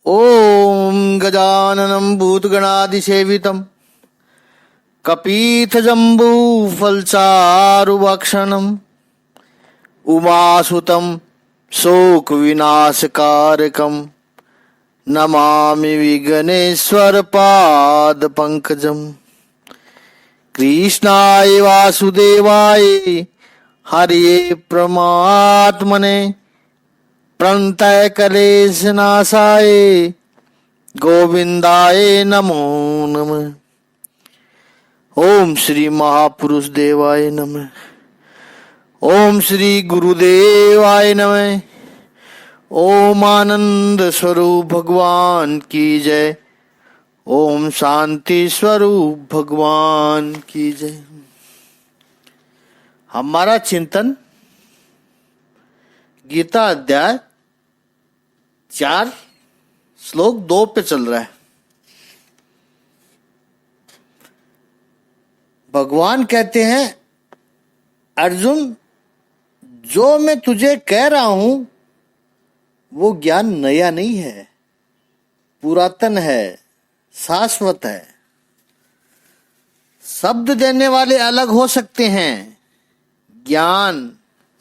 ॐ गजाननं भूतगणादिसेवितं कपीतजम्बूफलचारुभक्षणम् उमासुतं शोकविनाशकारकं नमामि विघ्नेश्वरपादपङ्कजम्। कृष्णाय वासुदेवाय हरिये परमात्मने प्रणतय कलेशनाशाय गोविंदाय नमो नमः। ओम श्री महापुरुष देवाय नमः। ओम श्री गुरुदेवाय नमः। ओम आनंद स्वरूप भगवान की जय। ओम शांति स्वरूप भगवान की जय। हमारा चिंतन गीता अध्याय 4 श्लोक 2 पे चल रहा है। भगवान कहते हैं, अर्जुन, जो मैं तुझे कह रहा हूं वो ज्ञान नया नहीं है, पुरातन है, शाश्वत है। शब्द देने वाले अलग हो सकते हैं, ज्ञान,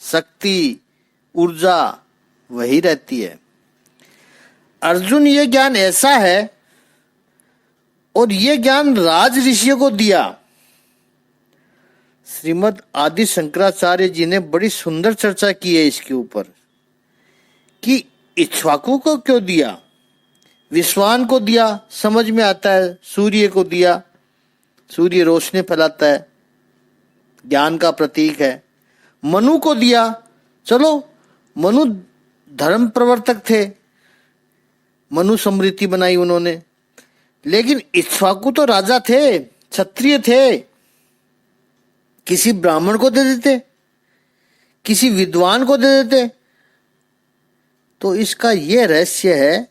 शक्ति, ऊर्जा वही रहती है। अर्जुन, ये ज्ञान ऐसा है और ये ज्ञान राज ऋषियों को दिया। श्रीमद् आदि शंकराचार्य जी ने बड़ी सुंदर चर्चा की है इसके ऊपर कि इक्ष्वाकु को क्यों दिया, विश्वान को दिया, समझ में आता है। सूर्य को दिया, सूर्य रोशनी फैलाता है, ज्ञान का प्रतीक है। मनु को दिया, चलो मनु धर्म प्रवर्तक थे, मनु स्मृति बनाई उन्होंने। लेकिन इक्ष्वाकु तो राजा थे, क्षत्रिय थे, किसी ब्राह्मण को दे देते, किसी विद्वान को दे देते। तो इसका यह रहस्य है।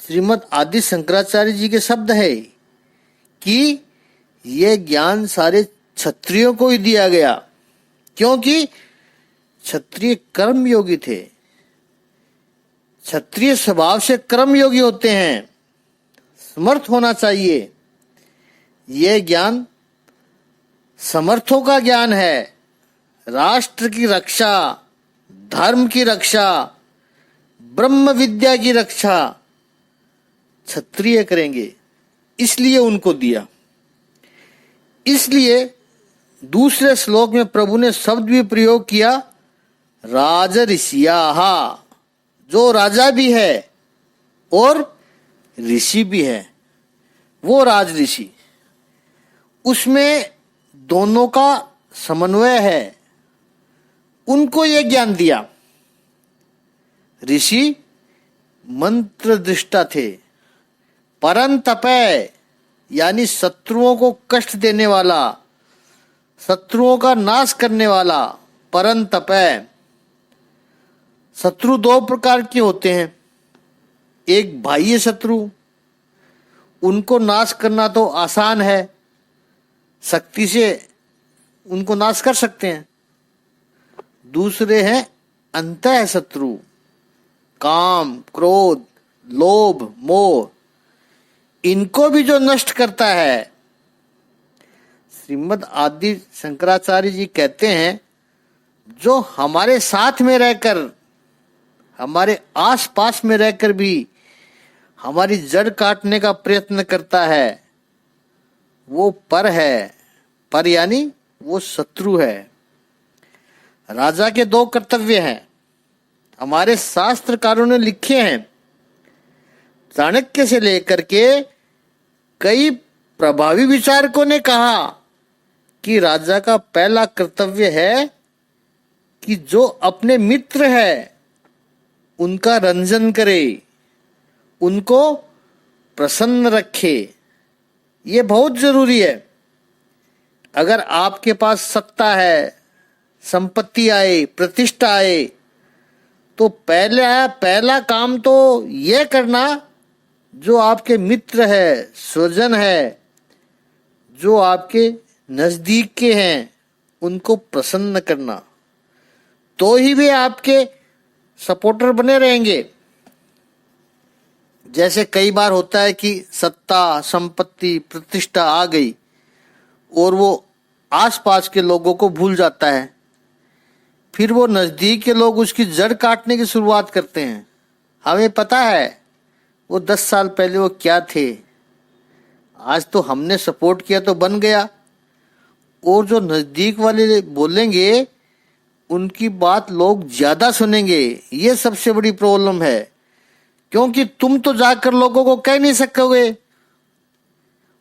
श्रीमद् आदि शंकराचार्य जी के शब्द है कि यह ज्ञान सारे क्षत्रियों को ही दिया गया, क्योंकि क्षत्रिय कर्म योगी थे। क्षत्रिय स्वभाव से कर्म योगी होते हैं, समर्थ होना चाहिए। यह ज्ञान समर्थों का ज्ञान है। राष्ट्र की रक्षा, धर्म की रक्षा, ब्रह्म विद्या की रक्षा क्षत्रिय करेंगे, इसलिए उनको दिया। इसलिए दूसरे श्लोक में प्रभु ने शब्द भी प्रयोग किया, राजऋषियाः, जो राजा भी है और ऋषि भी है, वो राज ऋषि। उसमें दोनों का समन्वय है, उनको ये ज्ञान दिया। ऋषि मंत्र दृष्टा थे, परंतपय यानी शत्रुओं को कष्ट देने वाला, शत्रुओं का नाश करने वाला, परंतपय। शत्रु 2 प्रकार के होते हैं। एक बाह्य शत्रु, उनको नाश करना तो आसान है, शक्ति से उनको नाश कर सकते हैं। दूसरे हैं अंतः शत्रु, काम, क्रोध, लोभ, मोह, इनको भी जो नष्ट करता है। श्रीमद् आदि शंकराचार्य जी कहते हैं, जो हमारे साथ में रहकर, हमारे आसपास में रहकर भी हमारी जड़ काटने का प्रयत्न करता है, वो पर है। पर यानी वो शत्रु है। राजा के 2 कर्तव्य हैं, हमारे शास्त्रकारों ने लिखे हैं। चाणक्य से लेकर के कई प्रभावी विचारकों ने कहा कि राजा का पहला कर्तव्य है कि जो अपने मित्र है उनका रंजन करे, उनको प्रसन्न रखे। ये बहुत जरूरी है। अगर आपके पास सत्ता है, संपत्ति आए, प्रतिष्ठा आए, तो पहला काम तो यह करना, जो आपके मित्र है, स्वजन है, जो आपके नजदीक के हैं, उनको प्रसन्न करना, तो ही वे आपके सपोर्टर बने रहेंगे। जैसे कई बार होता है कि सत्ता, संपत्ति, प्रतिष्ठा आ गई और वो आसपास के लोगों को भूल जाता है, फिर वो नजदीक के लोग उसकी जड़ काटने की शुरुआत करते हैं। हमें पता है वो 10 साल पहले वो क्या थे, आज तो हमने सपोर्ट किया तो बन गया। और जो नजदीक वाले बोलेंगे उनकी बात लोग ज्यादा सुनेंगे। ये सबसे बड़ी प्रॉब्लम है, क्योंकि तुम तो जाकर लोगों को कह नहीं सकोगे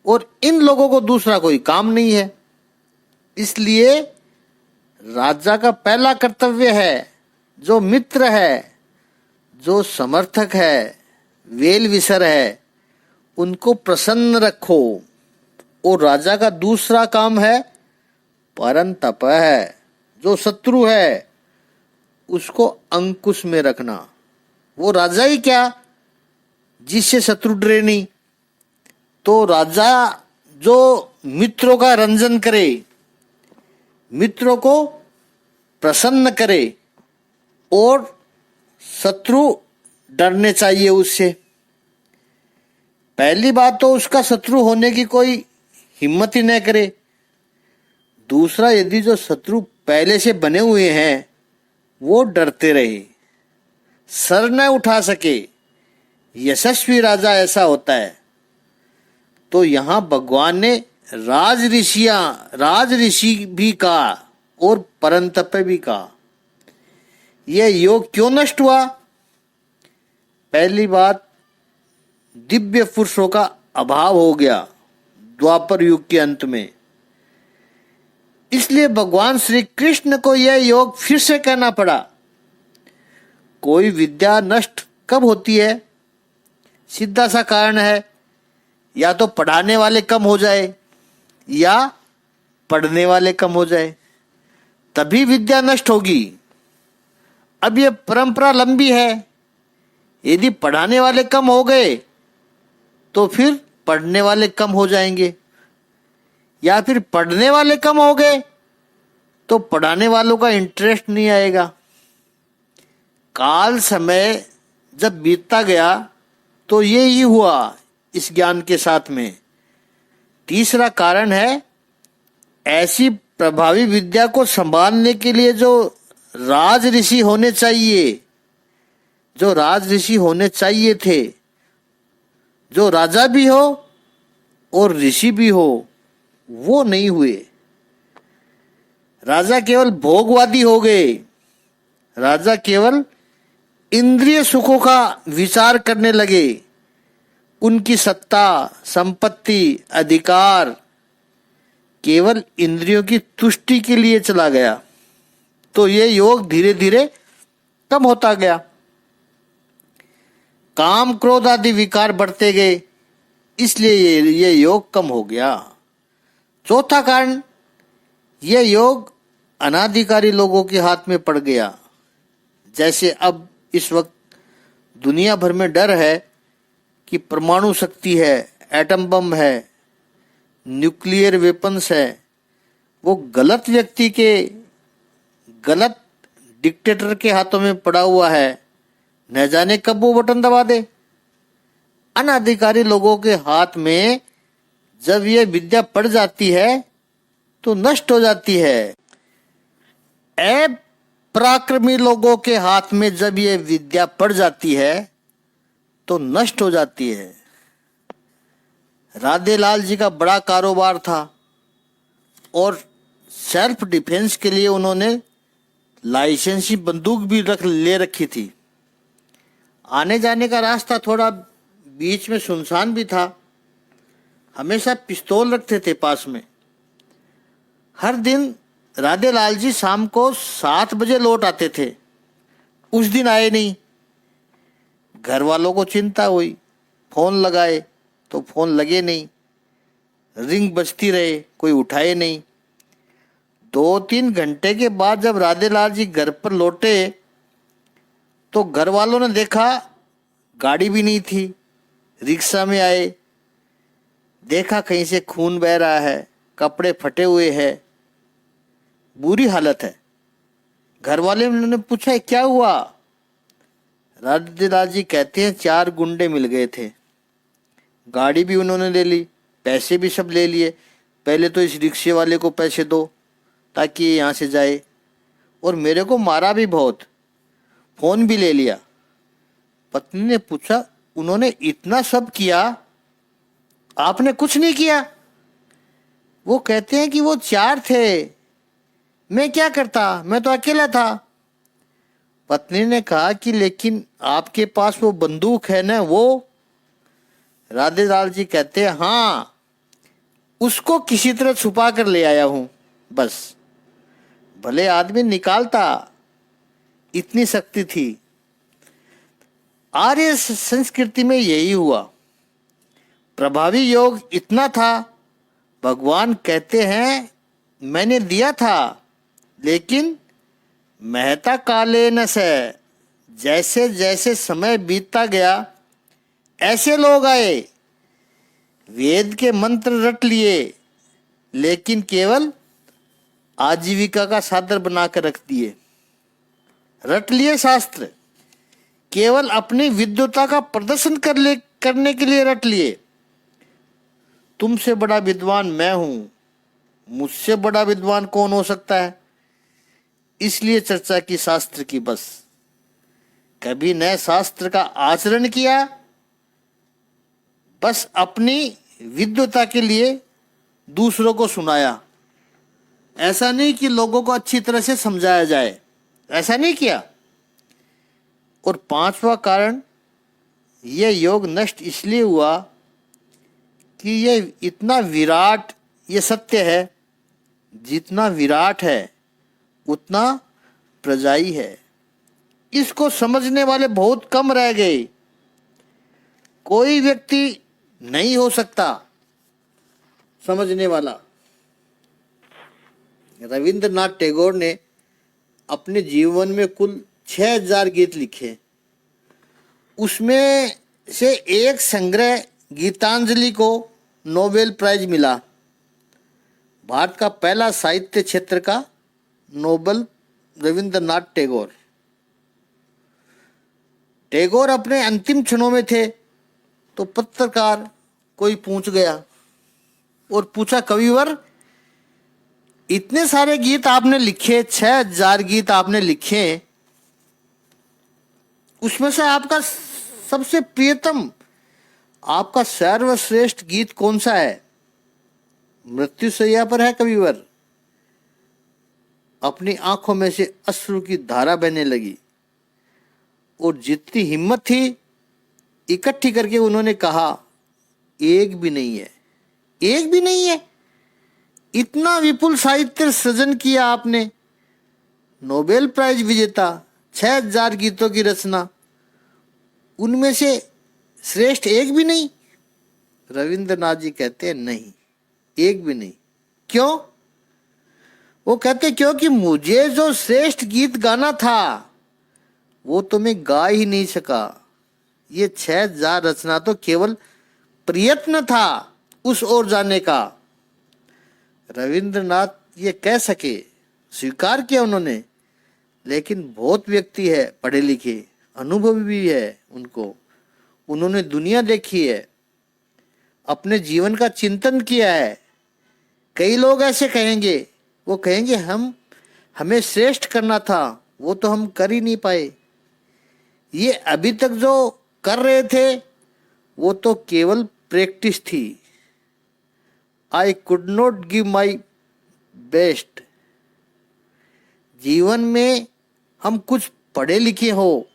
और इन लोगों को दूसरा कोई काम नहीं है। इसलिए राजा का पहला कर्तव्य है, जो मित्र है, जो समर्थक है, वेल विसर है, उनको प्रसन्न रखो। और राजा का दूसरा काम है परंतप है, जो शत्रु है उसको अंकुश में रखना। वो राजा ही क्या जिससे शत्रु डरे नहीं। तो राजा जो मित्रों का रंजन करे, मित्रों को प्रसन्न करे, और शत्रु डरने चाहिए उससे। पहली बात तो उसका शत्रु होने की कोई हिम्मत ही न करे। दूसरा, यदि जो शत्रु पहले से बने हुए हैं वो डरते रहे, सर न उठा सके, यशस्वी राजा ऐसा होता है। तो यहां भगवान ने राज ऋषि भी कहा और परंतप भी कहा। यह योग क्यों नष्ट हुआ? पहली बात, दिव्य पुरुषों का अभाव हो गया द्वापर युग के अंत में। इसलिए भगवान श्री कृष्ण को यह योग फिर से कहना पड़ा। कोई विद्या नष्ट कब होती है? सीधा सा कारण है, या तो पढ़ाने वाले कम हो जाए या पढ़ने वाले कम हो जाए, तभी विद्या नष्ट होगी। अब यह परंपरा लंबी है। यदि पढ़ाने वाले कम हो गए तो फिर पढ़ने वाले कम हो जाएंगे, या फिर पढ़ने वाले कम हो गए तो पढ़ाने वालों का इंटरेस्ट नहीं आएगा। काल समय जब बीतता गया तो ये ही हुआ इस ज्ञान के साथ में। तीसरा कारण है, ऐसी प्रभावी विद्या को संभालने के लिए जो राज ऋषि होने चाहिए, जो राज ऋषि होने चाहिए थे, जो राजा भी हो और ऋषि भी हो, वो नहीं हुए। राजा केवल भोगवादी हो गए। राजा केवल इंद्रिय सुखों का विचार करने लगे। उनकी सत्ता, संपत्ति, अधिकार केवल इंद्रियों की तुष्टि के लिए चला गया। तो ये योग धीरे धीरे कम होता गया। काम, क्रोध आदि विकार बढ़ते गए, इसलिए ये योग कम हो गया। चौथा कारण, यह योग अनाधिकारी लोगों के हाथ में पड़ गया। जैसे अब इस वक्त दुनिया भर में डर है कि परमाणु शक्ति है, एटम बम है, न्यूक्लियर वेपन्स है। वो गलत व्यक्ति के, गलत डिक्टेटर के हाथों में पड़ा हुआ है, न जाने कब वो बटन दबा दे। अनाधिकारी लोगों के हाथ में जब ये विद्या पड़ जाती है तो नष्ट हो जाती है। पराक्रमी लोगों के हाथ में जब ये विद्या पड़ जाती है तो नष्ट हो जाती है। राधे लाल जी का बड़ा कारोबार था और सेल्फ डिफेंस के लिए उन्होंने लाइसेंसी बंदूक भी ले रखी थी। आने जाने का रास्ता थोड़ा बीच में सुनसान भी था। हमेशा पिस्तौल रखते थे पास में। हर दिन राधे लाल जी शाम को 7 बजे लौट आते थे। उस दिन आए नहीं। घर वालों को चिंता हुई, फोन लगाए तो फोन लगे नहीं, रिंग बजती रहे, कोई उठाए नहीं। 2-3 घंटे के बाद जब राधे लाल जी घर पर लौटे तो घर वालों ने देखा गाड़ी भी नहीं थी। रिक्शा में आए, देखा कहीं से खून बह रहा है, कपड़े फटे हुए हैं, बुरी हालत है। घर वाले ने पूछा क्या हुआ? राधेलाल जी कहते हैं 4 गुंडे मिल गए थे, गाड़ी भी उन्होंने ले ली, पैसे भी सब ले लिए। पहले तो इस रिक्शे वाले को पैसे दो ताकि ये यहाँ से जाए, और मेरे को मारा भी बहुत, फोन भी ले लिया। पत्नी ने पूछा, उन्होंने इतना सब किया, आपने कुछ नहीं किया? वो कहते हैं कि वो 4 थे, मैं क्या करता, मैं तो अकेला था। पत्नी ने कहा कि लेकिन आपके पास वो बंदूक है ना, वो? राधेलाल जी कहते हैं, हाँ, उसको किसी तरह छुपा कर ले आया हूं, बस। भले आदमी निकालता, इतनी शक्ति थी। आर्य संस्कृति में यही हुआ, प्रभावी योग इतना था, भगवान कहते हैं मैंने दिया था, लेकिन महता काले न से, जैसे जैसे समय बीतता गया ऐसे लोग आए, वेद के मंत्र रट लिए, लेकिन केवल आजीविका का साधन बनाकर रख दिए। रट लिए शास्त्र, केवल अपनी विद्वता का प्रदर्शन करने के लिए रट लिए। तुमसे बड़ा विद्वान मैं हूं, मुझसे बड़ा विद्वान कौन हो सकता है? इसलिए चर्चा की शास्त्र की, बस। कभी न शास्त्र का आचरण किया, बस अपनी विद्वता के लिए दूसरों को सुनाया। ऐसा नहीं कि लोगों को अच्छी तरह से समझाया जाए, ऐसा नहीं किया। और 5वां कारण, यह योग नष्ट इसलिए हुआ कि यह इतना विराट, ये सत्य है, जितना विराट है उतना प्रजाई है। इसको समझने वाले बहुत कम रह गए। कोई व्यक्ति नहीं हो सकता समझने वाला। रविंद्रनाथ टैगोर ने अपने जीवन में कुल 6000 गीत लिखे। उसमें से एक संग्रह गीतांजलि को नोबेल प्राइज मिला। भारत का पहला साहित्य क्षेत्र का नोबेल रविंद्रनाथ टैगोर। टैगोर अपने अंतिम क्षणों में थे तो पत्रकार कोई पूछ गया और पूछा, कविवर, इतने सारे गीत आपने लिखे, 6000 गीत आपने लिखे, उसमें से आपका सबसे प्रियतम, आपका सर्वश्रेष्ठ गीत कौन सा है? मृत्युशैया पर है कविवर। अपनी आंखों में से अश्रु की धारा बहने लगी और जितनी हिम्मत थी इकट्ठी करके उन्होंने कहा, एक भी नहीं है, एक भी नहीं है। इतना विपुल साहित्य सृजन किया आपने, नोबेल प्राइज विजेता, 6000 गीतों की रचना, उनमें से श्रेष्ठ एक भी नहीं? रविंद्रनाथ जी कहते हैं, नहीं, एक भी नहीं। क्यों? वो कहते, क्योंकि मुझे जो श्रेष्ठ गीत गाना था वो तो मैं गा ही नहीं सका। ये 6000 रचना तो केवल प्रयत्न था उस ओर जाने का। रविंद्रनाथ ये कह सके, स्वीकार किया उन्होंने, लेकिन बहुत व्यक्ति है पढ़े लिखे, अनुभवी भी है उनको, उन्होंने दुनिया देखी है, अपने जीवन का चिंतन किया है। कई लोग ऐसे कहेंगे, वो कहेंगे हमें श्रेष्ठ करना था, वो तो हम कर ही नहीं पाए। ये अभी तक जो कर रहे थे वो तो केवल प्रैक्टिस थी। I could not give my best. जीवन में हम कुछ पढ़े लिखे हो,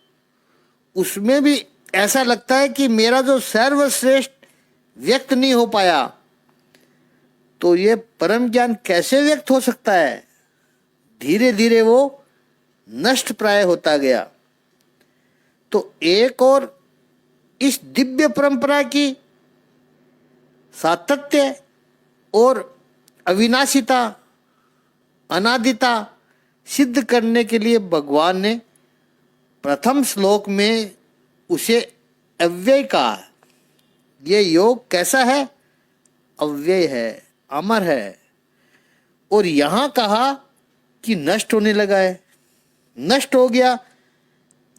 उसमें भी ऐसा लगता है कि मेरा जो सर्वश्रेष्ठ व्यक्त नहीं हो पाया, तो ये परम ज्ञान कैसे व्यक्त हो सकता है? धीरे धीरे वो नष्ट प्राय होता गया। तो एक और इस दिव्य परंपरा की सातत्य और अविनाशिता, अनादिता सिद्ध करने के लिए भगवान ने प्रथम श्लोक में उसे अव्यय कहा। ये योग कैसा है? अव्यय है, अमर है। और यहां कहा कि नष्ट होने लगा है, नष्ट हो गया,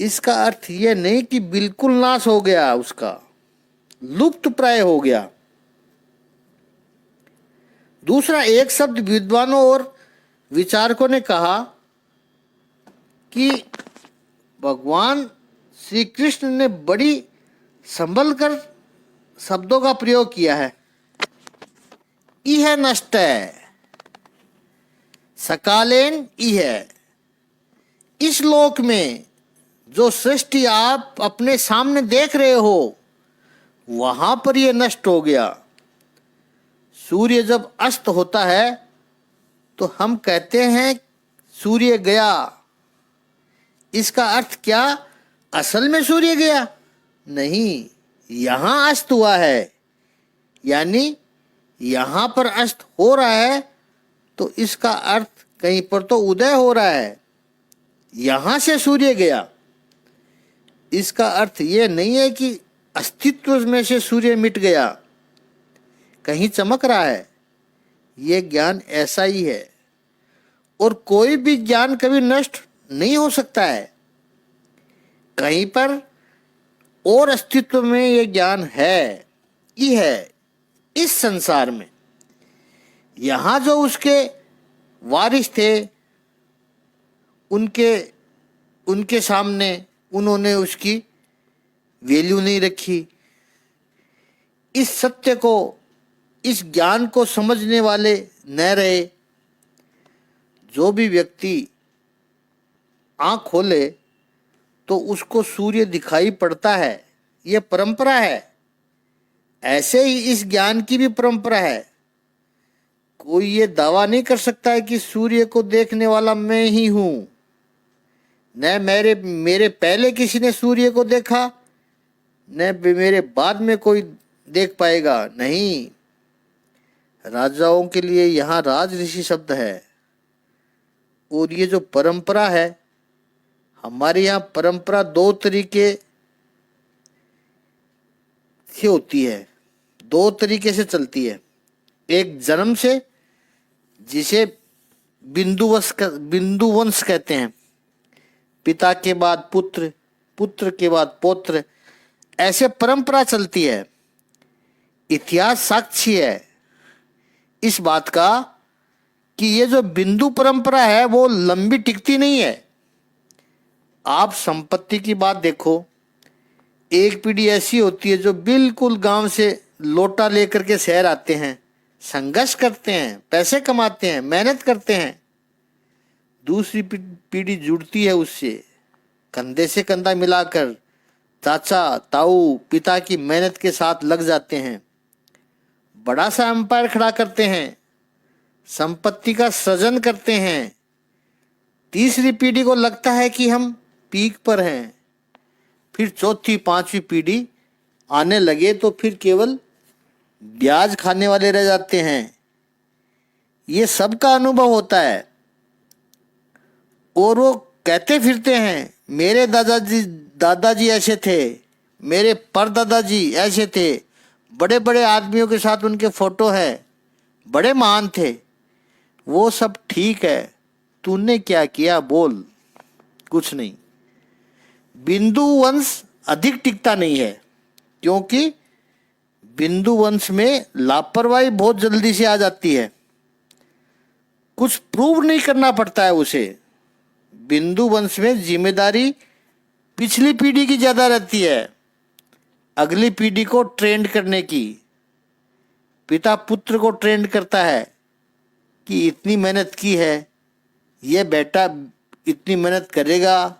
इसका अर्थ यह नहीं कि बिल्कुल नाश हो गया, उसका लुप्त प्राय हो गया। दूसरा, एक शब्द विद्वानों और विचारकों ने कहा कि भगवान श्री कृष्ण ने बड़ी संभल कर शब्दों का प्रयोग किया है। इह नष्ट है सकालेन इह, इस लोक में जो सृष्टि आप अपने सामने देख रहे हो वहां पर यह नष्ट हो गया। सूर्य जब अस्त होता है तो हम कहते हैं सूर्य गया। इसका अर्थ क्या असल में सूर्य गया? नहीं, यहां अस्त हुआ है, यानी यहां पर अस्त हो रहा है, तो इसका अर्थ कहीं पर तो उदय हो रहा है। यहां से सूर्य गया, इसका अर्थ यह नहीं है कि अस्तित्व में से सूर्य मिट गया, कहीं चमक रहा है। यह ज्ञान ऐसा ही है, और कोई भी ज्ञान कभी नष्ट नहीं हो सकता है। कहीं पर और अस्तित्व में यह ज्ञान है ही है इस संसार में। यहां जो उसके वारिस थे, उनके सामने उन्होंने उसकी वैल्यू नहीं रखी। इस सत्य को, इस ज्ञान को समझने वाले न रहे। जो भी व्यक्ति आँख खोले तो उसको सूर्य दिखाई पड़ता है, यह परंपरा है। ऐसे ही इस ज्ञान की भी परंपरा है। कोई ये दावा नहीं कर सकता है कि सूर्य को देखने वाला मैं ही हूं। न मेरे पहले किसी ने सूर्य को देखा, न मेरे बाद में कोई देख पाएगा। नहीं, राजाओं के लिए यहाँ राज ऋषि शब्द है। और ये जो परंपरा है, हमारे यहाँ परंपरा दो तरीके से होती है, दो तरीके से चलती है। एक जन्म से, जिसे बिंदु वंश कहते हैं। पिता के बाद पुत्र, पुत्र के बाद पौत्र, ऐसे परंपरा चलती है। इतिहास साक्षी है इस बात का कि ये जो बिंदु परंपरा है वो लंबी टिकती नहीं है। आप संपत्ति की बात देखो, एक पीढ़ी ऐसी होती है जो बिल्कुल गांव से लोटा लेकर के शहर आते हैं, संघर्ष करते हैं, पैसे कमाते हैं, मेहनत करते हैं। दूसरी पीढ़ी जुड़ती है उससे, कंधे से कंधा मिलाकर चाचा ताऊ पिता की मेहनत के साथ लग जाते हैं, बड़ा सा एम्पायर खड़ा करते हैं, संपत्ति का सृजन करते हैं। तीसरी पीढ़ी को लगता है कि हम पीक पर हैं। फिर चौथी पांचवी पीढ़ी आने लगे तो फिर केवल ब्याज खाने वाले रह जाते हैं। ये सबका अनुभव होता है। और वो कहते फिरते हैं मेरे दादाजी ऐसे थे, मेरे परदादाजी ऐसे थे। बड़े बड़े आदमियों के साथ उनके फोटो है, बड़े महान थे। वो सब ठीक है, तूने क्या किया बोल? कुछ नहीं। बिंदु वंश अधिक टिकता नहीं है, क्योंकि बिंदु वंश में लापरवाही बहुत जल्दी से आ जाती है। कुछ प्रूव नहीं करना पड़ता है उसे। बिंदु वंश में जिम्मेदारी पिछली पीढ़ी की ज्यादा रहती है, अगली पीढ़ी को ट्रेंड करने की। पिता पुत्र को ट्रेंड करता है कि इतनी मेहनत की है, ये बेटा इतनी मेहनत करेगा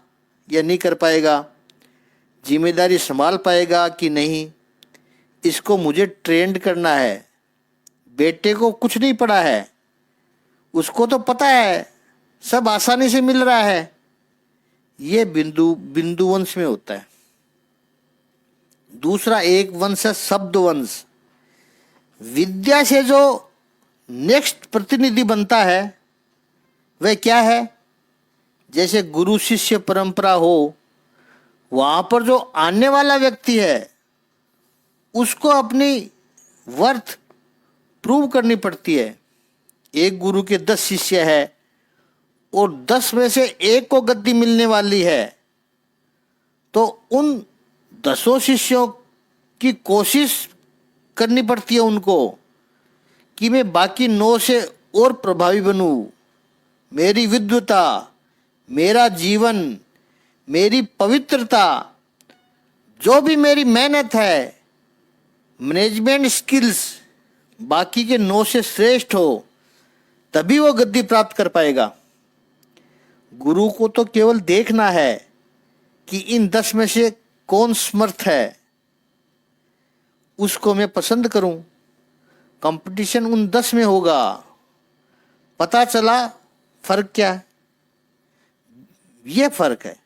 या नहीं कर पाएगा, जिम्मेदारी संभाल पाएगा कि नहीं, इसको मुझे ट्रेंड करना है। बेटे को कुछ नहीं पड़ा है, उसको तो पता है सब आसानी से मिल रहा है। ये बिंदु वंश में होता है। दूसरा एक वंश है शब्द वंश। विद्या से जो नेक्स्ट प्रतिनिधि बनता है वह क्या है? जैसे गुरु शिष्य परंपरा हो, वहां पर जो आने वाला व्यक्ति है उसको अपनी वर्थ प्रूव करनी पड़ती है। एक गुरु के 10 शिष्य है और 10 में से एक को गद्दी मिलने वाली है, तो उन 10 शिष्यों की कोशिश करनी पड़ती है उनको कि मैं बाकी 9 से और प्रभावी बनूं। मेरी विद्वता, मेरा जीवन, मेरी पवित्रता, जो भी मेरी मेहनत है, मैनेजमेंट स्किल्स बाकी के 9 से श्रेष्ठ हो, तभी वो गद्दी प्राप्त कर पाएगा। गुरु को तो केवल देखना है कि इन 10 में से कौन समर्थ है, उसको मैं पसंद करूं। कंपटीशन उन 10 में होगा। पता चला फर्क क्या है? यह फर्क है।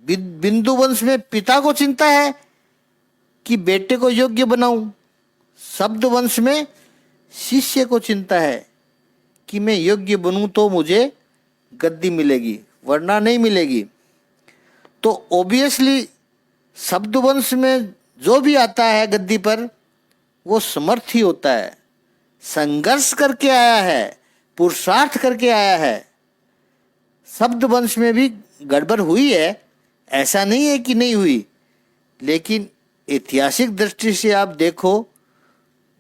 बिंदु वंश में पिता को चिंता है कि बेटे को योग्य बनाऊं। शब्द वंश में शिष्य को चिंता है कि मैं योग्य बनूं तो मुझे गद्दी मिलेगी, वरना नहीं मिलेगी। तो ऑब्वियसली शब्द वंश में जो भी आता है गद्दी पर, वो समर्थ ही होता है, संघर्ष करके आया है, पुरुषार्थ करके आया है। शब्द वंश में भी गड़बड़ हुई है, ऐसा नहीं है कि नहीं हुई, लेकिन ऐतिहासिक दृष्टि से आप देखो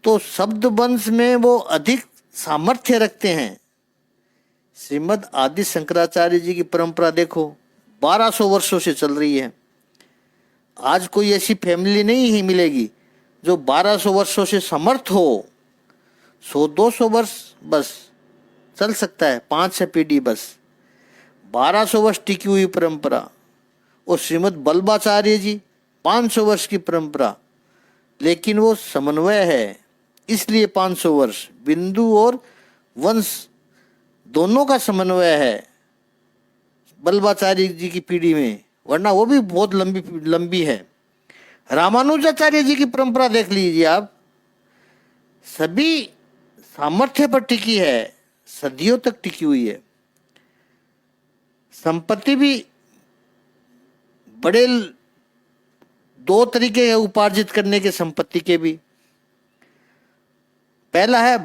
तो शब्द वंश में वो अधिक सामर्थ्य रखते हैं। श्रीमद् आदि शंकराचार्य जी की परंपरा देखो, 1200 वर्षों से चल रही है। आज कोई ऐसी फैमिली नहीं ही मिलेगी जो 1200 वर्षों से समर्थ हो। 100-200 वर्ष बस चल सकता है, 5-6 पीढ़ी बस। 1200 वर्ष टिकी हुई परंपरा। और श्रीमद् बल्लभाचार्य जी 500 वर्ष की परंपरा, लेकिन वो समन्वय है, इसलिए 500 वर्ष बिंदु और वंश दोनों का समन्वय है बल्लभाचार्य जी की पीढ़ी में, वरना वो भी बहुत लंबी है। रामानुजाचार्य जी की परंपरा देख लीजिए आप, सभी सामर्थ्य पर टिकी है, सदियों तक टिकी हुई है। संपत्ति भी बड़े 2 तरीके हैं उपार्जित करने के संपत्ति के भी। पहला है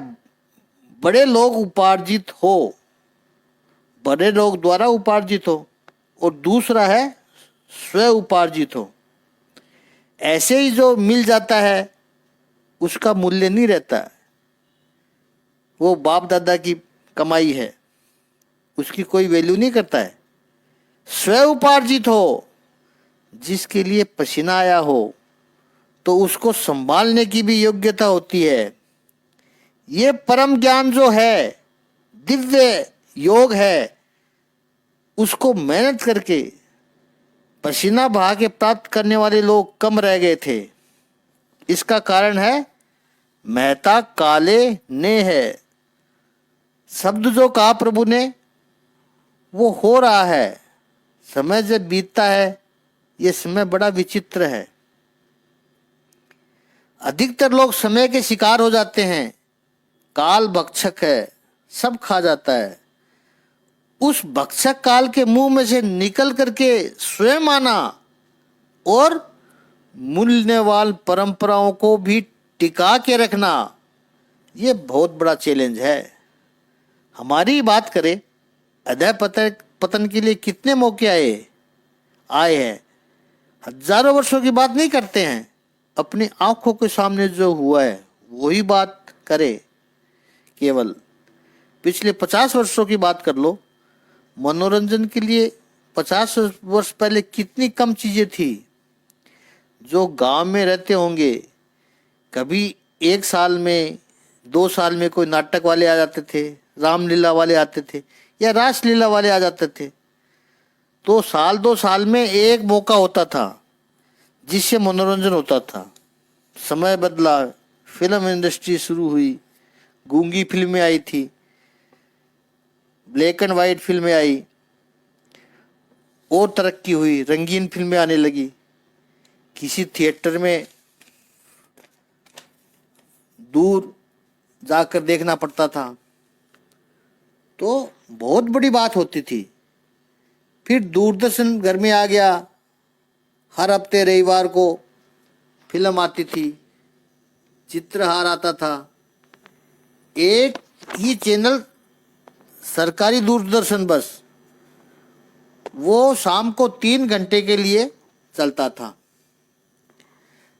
बड़े लोग उपार्जित हो, बड़े लोग द्वारा उपार्जित हो, और दूसरा है स्व उपार्जित हो। ऐसे ही जो मिल जाता है उसका मूल्य नहीं रहता है, वो बाप दादा की कमाई है, उसकी कोई वैल्यू नहीं करता है। स्व उपार्जित हो, जिसके लिए पसीना आया हो, तो उसको संभालने की भी योग्यता होती है। ये परम ज्ञान जो है, दिव्य योग है, उसको मेहनत करके पसीना बहा के प्राप्त करने वाले लोग कम रह गए थे। इसका कारण है मेहता काले ने है। शब्द जो कहा प्रभु ने वो हो रहा है। समय जब बीतता है, ये समय बड़ा विचित्र है। अधिकतर लोग समय के शिकार हो जाते हैं। काल भक्षक है, सब खा जाता है। उस भक्षक काल के मुंह में से निकल करके स्वयं आना और मूल्यवान परंपराओं को भी टिका के रखना, ये बहुत बड़ा चैलेंज है। हमारी बात करें, अधः पतन के लिए कितने मौके आए हैं। हजारों वर्षों की बात नहीं करते हैं, अपनी आंखों के सामने जो हुआ है वही बात करे। केवल पिछले 50 वर्षों की बात कर लो। मनोरंजन के लिए 50 वर्ष पहले कितनी कम चीजें थी। जो गांव में रहते होंगे, कभी 1 साल में 2 साल में कोई नाटक वाले आ जाते थे, रामलीला वाले आते थे, या रासलीला वाले आ जाते थे। तो 1-2 साल में एक मौका होता था जिससे मनोरंजन होता था। समय बदला, फिल्म इंडस्ट्री शुरू हुई, गूंगी फिल्में आई थी, ब्लैक एंड वाइट फिल्में आई, और तरक्की हुई, रंगीन फिल्में आने लगी। किसी थिएटर में दूर जाकर देखना पड़ता था, तो बहुत बड़ी बात होती थी। फिर दूरदर्शन घर में आ गया, हर हफ्ते रविवार को फिल्म आती थी, चित्रहार आता था। एक ही चैनल, सरकारी दूरदर्शन, बस वो शाम को 3 घंटे के लिए चलता था।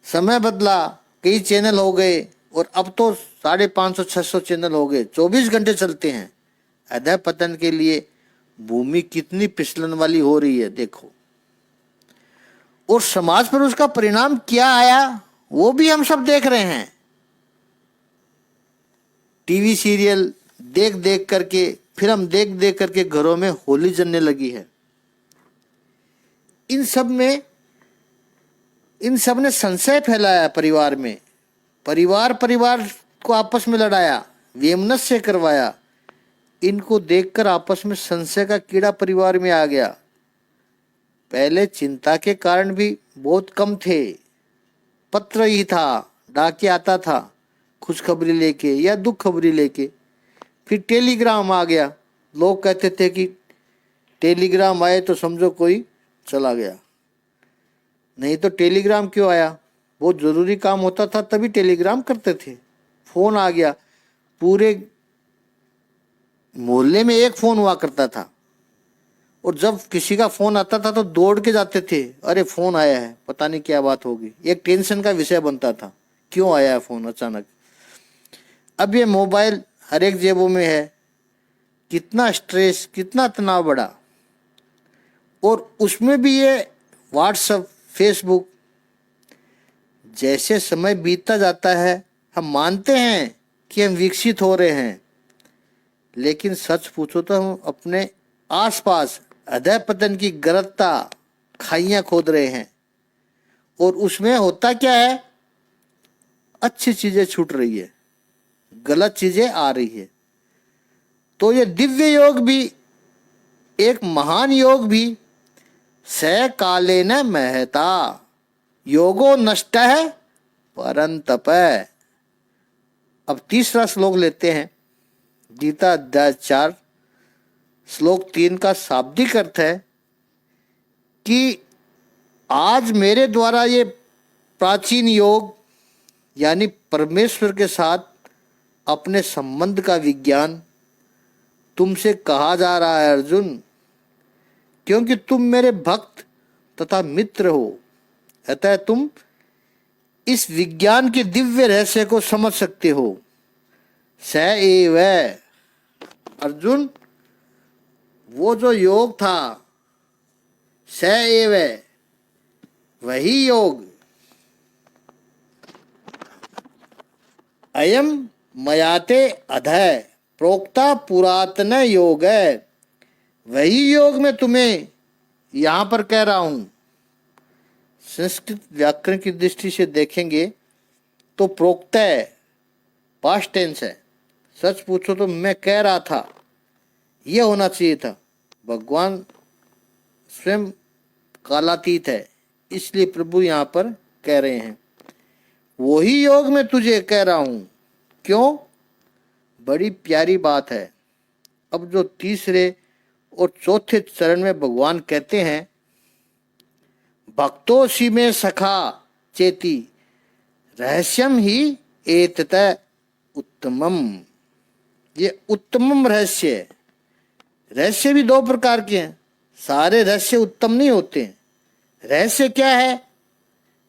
समय बदला, कई चैनल हो गए और अब तो 550-600 चैनल हो गए, 24 घंटे चलते हैं। अधः पतन के लिए भूमि कितनी फिसलन वाली हो रही है देखो। और समाज पर उसका परिणाम क्या आया वो भी हम सब देख रहे हैं। टीवी सीरियल देख देख करके, फिल्म देख देख करके घरों में होली जलने लगी है। इन सब ने संशय फैलाया परिवार में, परिवार को आपस में लड़ाया, वैमनस्य करवाया। इनको देखकर आपस में संशय का कीड़ा परिवार में आ गया। पहले चिंता के कारण भी बहुत कम थे, पत्र ही था, डाकिया आता था खुशखबरी लेके या दुख खबरी लेके। फिर टेलीग्राम आ गया, लोग कहते थे कि टेलीग्राम आए तो समझो कोई चला गया। नहीं तो टेलीग्राम क्यों आया, बहुत ज़रूरी काम होता था तभी टेलीग्राम करते थे। फोन आ गया, पूरे मोहल्ले में एक फोन हुआ करता था, और जब किसी का फोन आता था तो दौड़ के जाते थे, अरे फोन आया है, पता नहीं क्या बात होगी। एक टेंशन का विषय बनता था, क्यों आया है फोन अचानक। अब ये मोबाइल हर एक जेबों में है, कितना स्ट्रेस, कितना तनाव बढ़ा। और उसमें भी ये व्हाट्सएप, फेसबुक। जैसे समय बीतता जाता है हम मानते हैं कि हम विकसित हो रहे हैं, लेकिन सच पूछो तो हम अपने आसपास अधः पतन की गहरता खाइयां खोद रहे हैं। और उसमें होता क्या है, अच्छी चीजें छूट रही है, गलत चीजें आ रही है। तो ये दिव्य योग भी, एक महान योग भी, स कालेन महता योगो नष्ट है परंतप। अब तीसरा श्लोक लेते हैं। गीता अध्याय 4 श्लोक 3 का शाब्दिक अर्थ है कि आज मेरे द्वारा ये प्राचीन योग यानी परमेश्वर के साथ अपने संबंध का विज्ञान तुमसे कहा जा रहा है अर्जुन, क्योंकि तुम मेरे भक्त तथा मित्र हो। अतः तुम इस विज्ञान के दिव्य रहस्य को समझ सकते हो। स एव अर्जुन, वो जो योग था, स एव वही योग, अयम मयाते अधः प्रोक्ता पुरातन योग है। वही योग मैं तुम्हें यहां पर कह रहा हूं। संस्कृत व्याकरण की दृष्टि से देखेंगे तो प्रोक्त है, पास्ट टेंस है। सच पूछो तो मैं कह रहा था, यह होना चाहिए था। भगवान स्वयं कालातीत है, इसलिए प्रभु यहाँ पर कह रहे हैं वही योग मैं तुझे कह रहा हूं। क्यों? बड़ी प्यारी बात है। अब जो तीसरे और चौथे चरण में भगवान कहते हैं, भक्तोषि में सखा चेती रहस्यम ही एतत उत्तमम। ये उत्तमम रहस्य है। रहस्य भी दो प्रकार के हैं, सारे रहस्य उत्तम नहीं होते हैं। रहस्य क्या है,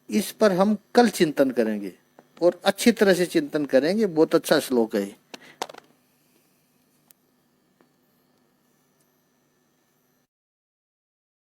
इस पर हम कल चिंतन करेंगे और अच्छी तरह से चिंतन करेंगे। बहुत अच्छा श्लोक है।